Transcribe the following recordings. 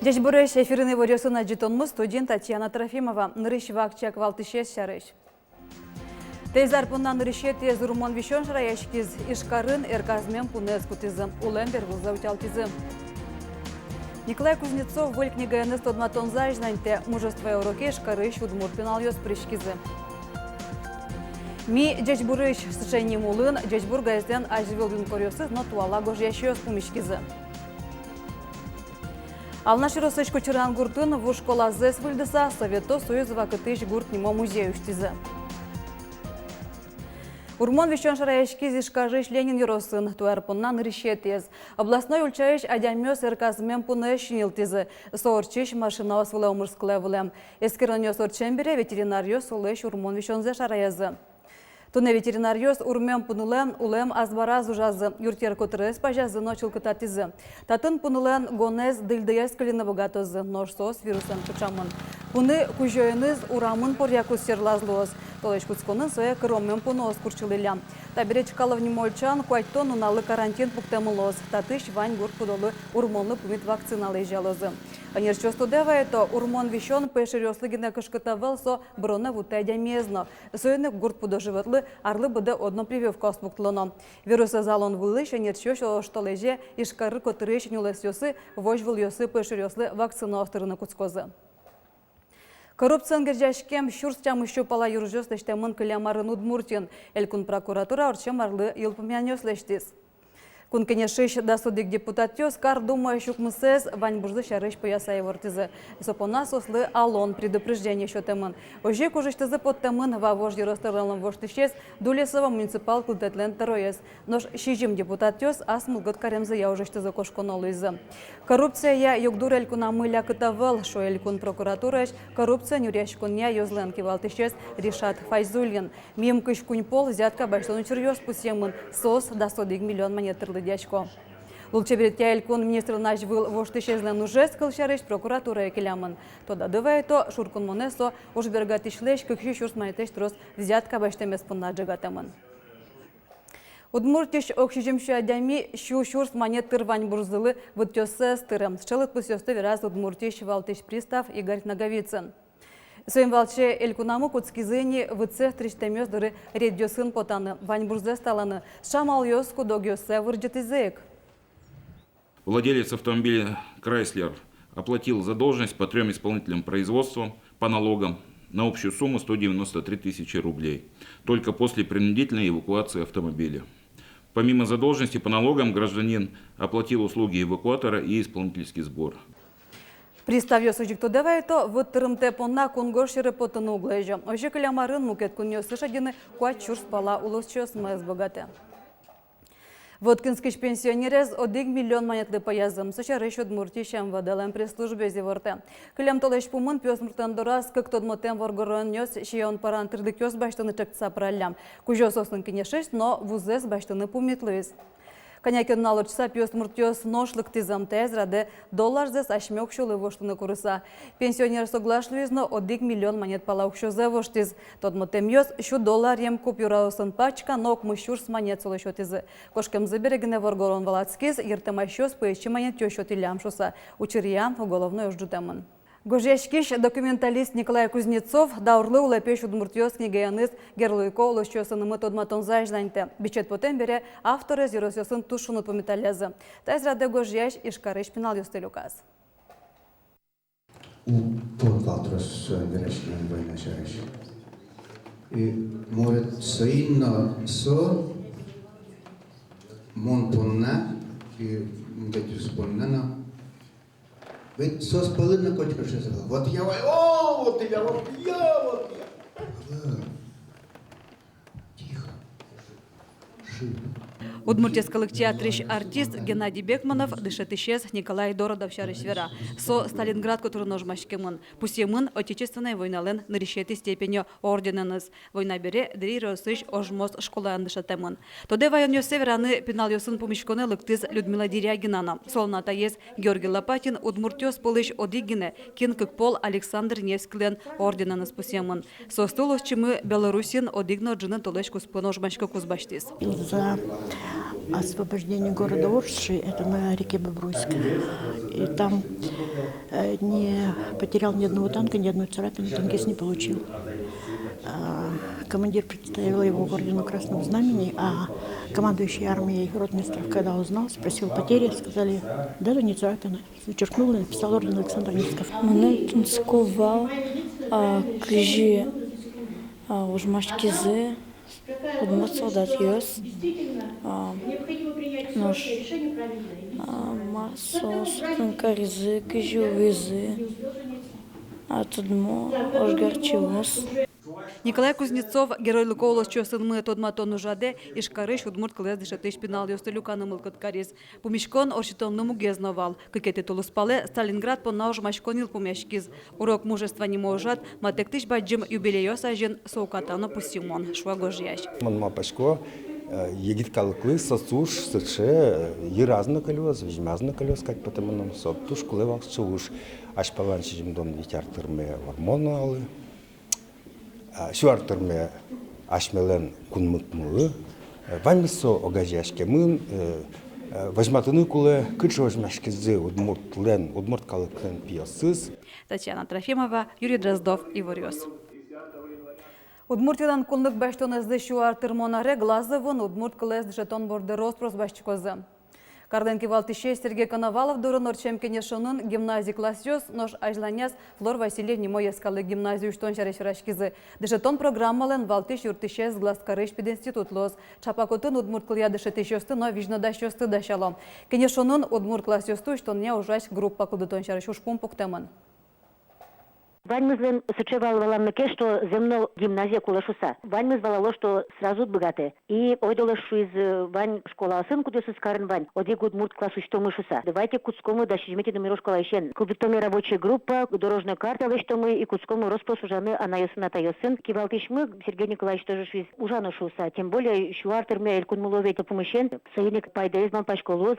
Деш буреш эфирный варёсына житонмыз студент Татьяна Трофимова. Нырыш вакчак валтышес шарыш. Тезар пунна нырыше тез урмон вишон шраяшкиз ишкарын эрказмен пунез кутизым. Улембер вузаутялтизым. Николай Кузнецов воль книга НС тодматон зажнаньте мужество уроки ишкарыш удмуртпинал ёс пришкизы. Ми деш буреш сшени мулын, деш бургайзден ажвилдын корёсыз, но туала гожящёс пумишкизы. Алнаширосыш кочеран гуртын в школа зэс выльдыса Совето Союзова кытыш гурт нимо музей уштизы. Урмон вещен шараяшкиз ишкажыш Ленин юросын туарпуннан ришетез. Областной ульчаиш адямёс эрказмен пуны шинилтизы. Соорчиш машина освылы умырсклы вылем. Эскернёс орчембере ветеринарьёс улыш урмон вещензе шараязы. Туне ветеринарьёс урмен пунылен улем азбара зужазы. Юртер котрес пажазы ночил кытатизы. Татын пунылен гонез дылдыяс калины богатозы. Ношсос вирусен кычамын. Пуны кужойыныз урамын порякус серлазлоз. Толеш куцконын своя кыроммен пуноз курчылылям. Табиреч каловни мольчан куайтон уналы карантин пуктемылоз. Татыш вань гурт пудолы урмонлы пумит вакциналы жалозы. Анерчос тудеваето урмон вещен пешерёслыгине кышкытавыл со броне вутедя мезно. Союны гурт пудоживытлы арлы быды одно прививка оспуктылыно. Вирусы залон вылыш анерчос что леже ишкары котырыш нюлесёсы вож выльёсы пешерёслы вакцина остырыны куцкозы. Коррупцион гержашкем шурс чамышу пала юржёс лештемын кылямарын Удмуртин. Элькун прокуратура орчем арлы йылпымянёс лештис. Кун кенешиш дасудик депутатёс кар думая шукмысез вань бурзы шарыш поясай вортизы. Сопона сослы алон предупреждение счетемын. Ожи кужиштызы подтемын вавож юростырылым воштышес Дулесова муниципал култетлен тароес. Нож шижим депутатёс асмылгыт каремзы яужиштызы кошконолызы. Коррупция я югдур элькуна мыля кытавыл, шо элькун прокуратураш коррупция нюряшкуня юзлен кивалтышес Ришат Файзулин. Мим кыш куньпол взятка баштону черьёс пусемын сос дасудик миллион монетырлы дячко. Лучеберетя элькун министр наш был воштышезлен уже скалшарыш прокуратура экелямын. Тода дывайто шуркун монесо ужбергатишлеш кыкши шурс монетеш трос взятка баштемес пунна джагатамын. Удмуртиш окшижимши адями шу шурс монетыр вань бурзылы вытёсы стырым. Счылыт пусёсты вираз Удмуртиш валтыш пристав Игорь Наговицын. Своим валче элькунаму куцкизыни выцех триштемёс дыры реддёсын потаны. Вань бурзе сталаны. Шамал ёску догёсе вырджетизек. Владелец автомобиля Chrysler оплатил задолженность по 3 исполнителям производства по налогам на общую сумму 193 тысячи рублей. Только после принудительной эвакуации автомобиля. Помимо задолженности по налогам, гражданин оплатил услуги эвакуатора и исполнительский сбор. Пристав сужикто давайто в тырымте понна конгошире потыны углайжа. Ожи кылямарын мукет куньёсы шадины куат чурс пала улосчёс мэс богате. Воткинскиш пенсионерез 1 миллион монетлы поязым. Сочарыш Удмуртишем водалем пресс-службе зеворте. Кылям толеш пумын пёс муртандорас, как тот мотем воргорон нёс, шион паран тырдыкёс баштыны чакца пралям. Кужёс осын кинешеш, но вузес баштыны пумитлыйыз. Конякен налочса пёс муртёс ношлык тизам тез раде долларзес ашмёк шулы воштыны курыса. Пенсионер соглашлыйызно 1 миллион монет пала укшозе воштиз. Тот мотем ёс шу доллар ем купюра осын пачка, нок мышурс монет солы шотизы. Кошкем заберегне воргорон валацкиз, ертема щёс поещи монет тёщот илям шуса. Учерьян уголовной ождутемын. Гожешкиш документалист Николай Кузнецов даурлы улепеш Удмуртиос книгаяныз герлуйко улышчосынымы тодматон зажданьте. Бичет потем бере авторы зиросёсын тушунут пометалязы. Тайз раде гожеш ишкарыш пенал юстелюказ. Полфатрос верешкин война шарыш. И может соинно со монтонна и мдетюс поннана. Ведь со спалына кочка что сказал. Вот я, о, вот я, вот я, вот я. Тихо. Шип. Удмуртских театрищ артист Геннадий Бекманов дышетищез Николай Дородов шарышвера. Со Сталинград, который ножмашкемын. Пусемын Отечественной войнален нарешети степенью ордененыз. Война бере дри росыш ожмост школа андышатемын. Тоде военё севераны пенал ёсын помешконе лыктыз Людмила Дерягинана. Солната ез Георгий Лопатин удмуртёс полыш одигине кин пол Александр Невсклен ордененыз пусемын. Со столос чимы Белорусин одигно джинен толеш куспоножмашка кузбаштис. За освобождение города Орши, это на реке Бобруйской. И там не потерял ни одного танка, ни одной царапины, танкист не получил. Командир представил его к ордену Красного Знамени, а командующий армией ротмистров, когда узнал, спросил потери, сказали, да, не царапины. Зачеркнул и написал орден Александра Невского. Мене тунцькував крижі ужмашкізи, одмот солдат йос, нож масо сукнка різи, крижі визи, а tudmo ожгарчивос. Николай Кузнецов, герой Лукоулос, что сын мы тот матон ужаде, и шкарыш удмурт клез дышатыш пенал ёстелюканым илкоткарис. Помешкон орщитонному гезнавал. Кыкеты тулуспале Сталинград понауж машконил помешкиз. Урок мужества не можат, матектыш баджим юбилейос ажен соукатано пусимон. Швагожьящ. Манма пашко егит калыклы соцуш сыче еразно колес, вижмазно колес, как потому нам соб туш кулевал чуш. Аш паланчи жимдон витяртырме гормоналы. Шуартырме ашмелен кунмутмулы. Ванмисо огажяшкемын важматыны куле кычы важмашкезе удмурт калыклен пиясыз. Татьяна Трофимова, Юрий Дроздов, Ивориос. Удмуртиядан кулнык баштонызды шуартырмонаре глазовын удмурт клез жетон борды роспрос башчыкозы. Карденки Валтище Сергей Коновалов дурын орчемкене шонын гимназий классёс нож ажланяс Флор Васильевне Моескалы гимназию штон шарашкизы. Дешетон программален Валтиш юртищес глазкарыш пид институт лоз. Чапакотын удмурт клия дешетищёсты, но вижнодащёсты дашалом. Кене шонын удмурт классёсту штон не ужась группа кудытон шарыш ушпум пуктемын. Ваньмызлен сычевал валамныке, что земно гимназия кулашуса. Ваньмыз валало, что сразу богаты. И ойдолашу из вань школа сын кудесыз карын вань. Оди гудмурт класс учтомы шуса. Давайте куцкому да шижмете номеру школа ищен. Кубитоме рабочая группа, дорожная карта лештомы и куцкому роспрос ужаны анайосын атайосын. Кивалтиш мы, Сергей Николаевич тоже швиз ужаны шуса. Тем более шуартерме эль кунмулове помощен. Союзник пайдаизман по школу.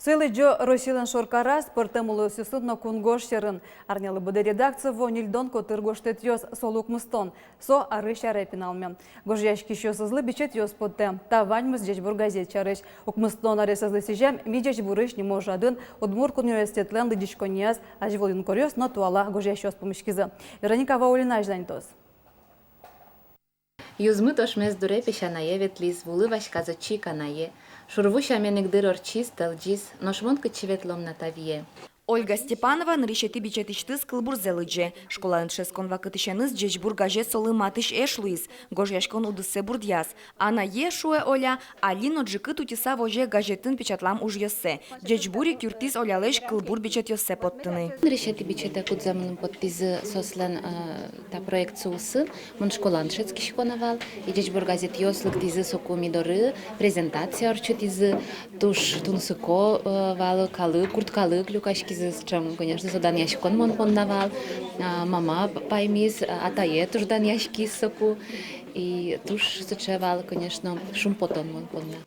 Сылы джо Росилен Шоркарас портемулы сюсудно кунгош серын. Арнялы буде редакция вонильдон котыр гоштет йос солук мыстон. Со ары шаре пиналме. Гожьяшки шо сызлы бичет йос поттем. Та ваньмыз джеч бургазет чарыш. Ук мыстон аре сызлы сижем, миджеч бурыш не можадын. Удмурк университетлен лыдичко ниаз, ажволин корёс, но туала гожьяш йос помешкизы. Вероника Ваулина ажданьтос. Юзмы тошмез дуре пешанае ветлиз, вулы вашказа чиканае. Шурвуща менек орчис, талджис, ношмон кычеветлом на тавье. Ольга Степанова наришети бичетиштыз кылбурзелыдже. Школа эншескон вакытышеныз джечбургаже солы матыш эшлуиз. Гожяшкон удысе бурдьяс. Ана ешуэ оля, алино джикы тутиса воже газетын печатлам уж йосе. Джечбурик юртиз олялеш кылбур бичет йосе поттыны. Наришети бичета кудзамын подпизы сослен та проект сусы. Мон школа эншески шконовал. И джечбургазет йослык тизы соку мидоры. Презентация орчутизы. Туш тунсыко валы калы, курткалы клюкашки. Чем, конечно, задан ящикон мон поннавал, мама паймис, атае туж дан ящики соку, и туж сочевал, конечно, шумпотон мон понна.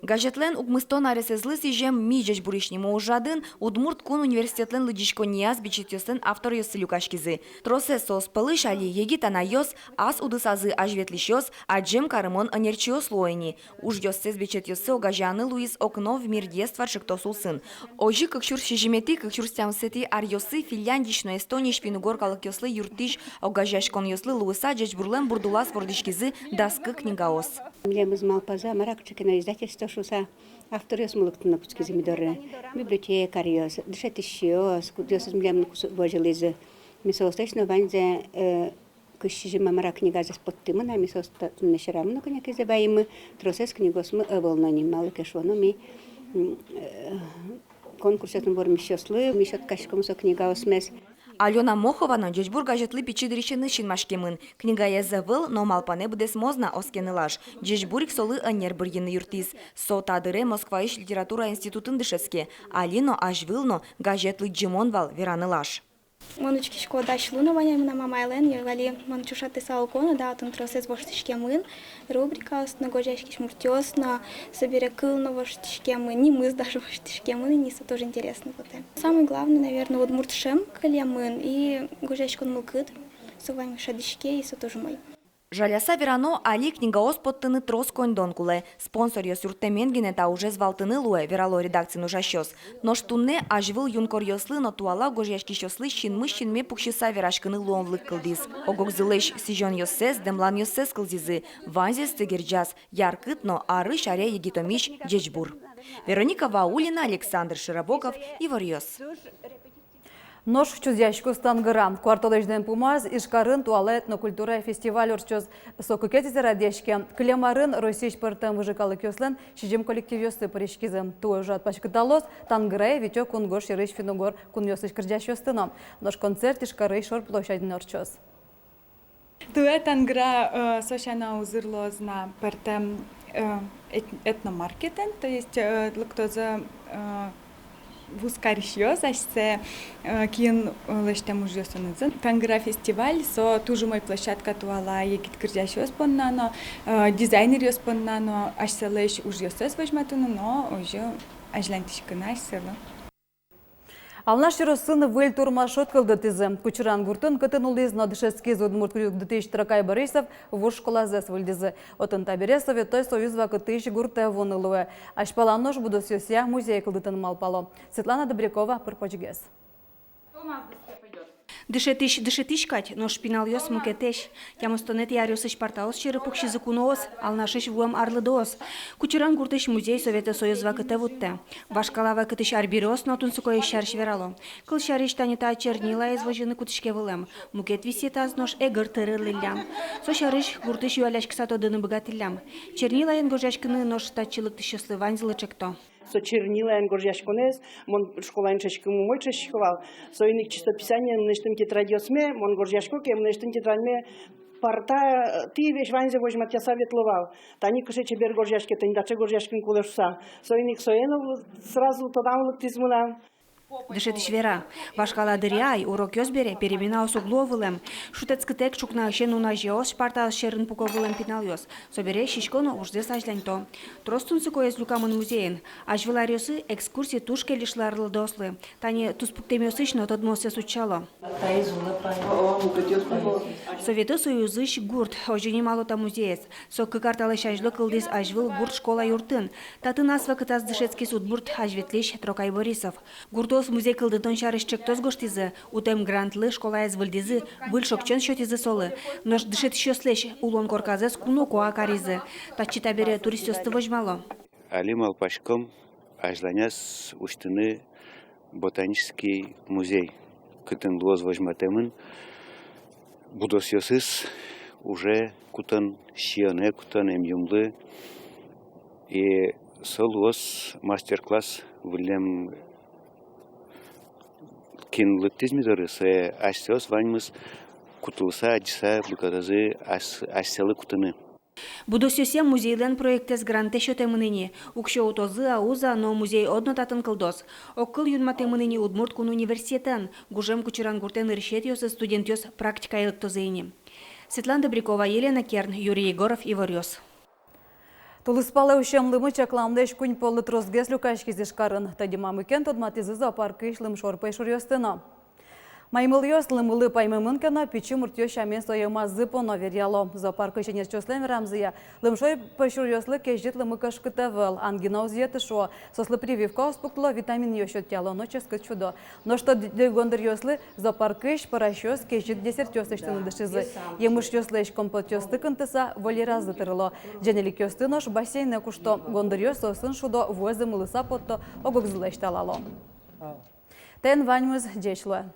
Газетлен угмыстон аресезлы сижем миджеч буришнему ужадын, удмурт кун университетлен лыдичко ниаз бичетёсын автор йосы люкашкизы. Тросе сос пылыш али егит ана йос, ас удысазы ажветлищёс, а джем карымон анерчиос лоэни. Уж йоссез бичетёсы огажаны Луис окно в мир детства шиктосу сын. Ожи кыкчур шижимети, кыкчур стямсети ар йосы Финляндишно Эстония шпинугоркалык йослы юртиш огажашкон йослы Луиса джечбурлен бурдулас вордишкизы даскы книгаос. Млемыз малпаза маракчыкина издательство шуса автор ёс мулыктына куцкизи мидоры библиотекар ёс дышетищёс кудёсыз млемны вожилизы мисостечно ванзе кышжима мара книгазес поттымына мисостатны шарамны конякизе байымы тросес книгосмы волнони малы кешону ми конкурсетын бор мишёслы мишот кашкомсо книга осмес. Алена Мохована Джечбур газетлы пичи дырищены шинмашкемын. Книга язы был, но малпане будес мозна оскенылаш. Джечбурик солы анер біргені юртиз. Сота дыре Москва иш литература институтын дышеске. Алино ажвылно газетлы джимон вал веранылаш. Моночки шкода шлуна ваня на мамайлен, ягали манчушаты салкона, да, тон тросес воштишкемын, рубрика на гожешки шмуртёс, на собере кыл на воштишкемын, не мы даже воштишкемын, и ниса тоже интересно вот это. Самый главный, наверное, вот муртшем калямын и гожешкон мылкыт, со вами шадишке, и со тоже мой. Жаляса верано али книгаос подтыны трос коньдон куле. Спонсор ёс юртеменгине та уже звалтыны луэ верало редакцину жащёс. Но штунне ажвыл юнкор ёслы но туала гожяшки щослы щинмы щинме пукшиса верашкыны луонлык кылдиз. Огокзылеш сижон ёссес демлан ёссес кылдизы. Ванзес тегерджаз яркыт но ары шаре егитомич Джечбур. Вероника Ваулина, Александр Широбоков, Ивар Ёс. Нож чузяшку стангыра. Кварталежден пумаз, ишкарын туалетно культура фестиваль орчоз сокукетизе радешке. Клемарын Российш пыртым выжикалы кёслен, шижим коллектив ёсты паришкизы. Туожу отпачкыталос, тангырай витё кунгор ширыш финугор кун ёсыш кырджаш ёстыно. Нож концерт ишкары шор площадин орчоз. Туе тангыра сошана узырлозна пыртым этномаркетен, то есть лыктоза Вускаришьёс, ашсе кин лештем уже сонызын. Тангыра фестиваль, со тужу мой площадка туала егит кырджашёс поннано, дизайнер ёс поннано, ашсе леш уж ёсёс возьматуно, но уже ажлантишкына ашсело. Алнаш сыны выль турмашот кылды тизы. Кучуран гуртын кытын улиз надышецкий зудмурт күрюк дытыш Тракай Борисов вуш школазес выльдизы. Отын табере Советой Союз вакытыш гурте вонылуэ. Ашпаланош буду сёсия музей кылдытын малпало. Светлана Добрякова, Пырпочгес. Дышетиш кать, но шпинал ёс мукетеш. Тямостонет ярёсыш партаос черепук шизыкуноос, алнашиш вуам арлыдоос. Кучеран гуртыш музей Совета Союз вакыте вутте. Вашкала вакытыш арбирос, но тунсукое шарш верало. Кыл шариш танита чернила извожены кутышке вылем. Мукет висетаз нож эгыр тырылылям. Со шариш гуртыш юаляшк сатодыны богатылям. Чернила енгожашкыны нож тачылык тышеслы ванзылы чекто. Со чернилаем горжашконез, мон школаем шашкому мой шашковал. Со иных чистописание мнештым тетрадьосме, мон горжашкоке мнештым тетрадьме парта ти веш ванзе возьмат я советловал. Тани кше чебер горжашке, тани даче горжашкин кулешса. Со иных соенов сразу тодам лыктизмуна. Дышетиш вера. Вашкала дыряй, урок ёсбере, перемена осугловылем. Шутецкытек чукна шену на жеос, шпарта шерын пуковылем пинал ёс. Собере шишкону ужде сажляньто. Тростун сыкоез люкамын музеен. Ажвыларёсы экскурсии тушке лишларлы дослы. Тани туспуктемёсыш но тодмосе сучало. Советы Союзыш гурт, ожени малота музеец. Сокы карталы шажлы кылдыз ажвыл гурт школа юртын. Татын асва кытаз дышецкий судбурт ажветлиш Тракай Борисов. Гуртос музей кылдытон шарыш чектоз гоштизы, утем грантлы школа эзвылдизы, был шокчен шотизы солы. Нож дышет шёслеш, улон корказес куно коа каризы. Тачита бере туристёсты вожмало. Алим Алпашком ажланяс уштыны ботанический музей. Кытын лоз вожматемын, будосёсыз уже кутан шионе, кутан эмюмлы. И солуос мастер-класс вылем кинлыктизми дорысы, ашсёс ваньмыз кутулса, аджиса, блюкатазы, ашселы кутыны. Будосёсе музейлен проектес гранте шотемыныне. Укшо утозы ауза, но музей одно татын кылдос. Оккыл юнматемыныне Удмурт кун университетен. Гужем кучеран гуртен иршет ёсы студент ёс практика электозейни. Светлана Добрякова, Елена Керн, Юрий Егоров, Ивар Ёс. Тулыспалы ушемлымы чакламдыш кунь полы тросгес люкашки зешкарын. Тадима мыкен тодматизы зоопаркы ишлым шорпай шурьёстына. Маймыл ёс лымылы паймымын кана пичи муртё шамен соема зыпоно веряло. Зоопаркы шенер чослен рамзыя. Лымшой пашурьёслы кежит лымы кашкытавыл. Ангина узьеты шо. Сослы прививка успукло витамин ёшот тяло, но ческы чудо. Но что дегондыр ёслы зоопаркыш парашёс кежит десертёс иштыны дышызы. Емыш ёслыш компот ёсты кынтыса воли разы тырыло. Дженелик ёсты нош бассейне кушто. Гондыр ёс сосын шудо войзы мылыса потто огокзылы ишталало. Тен ваньмыз джечлы.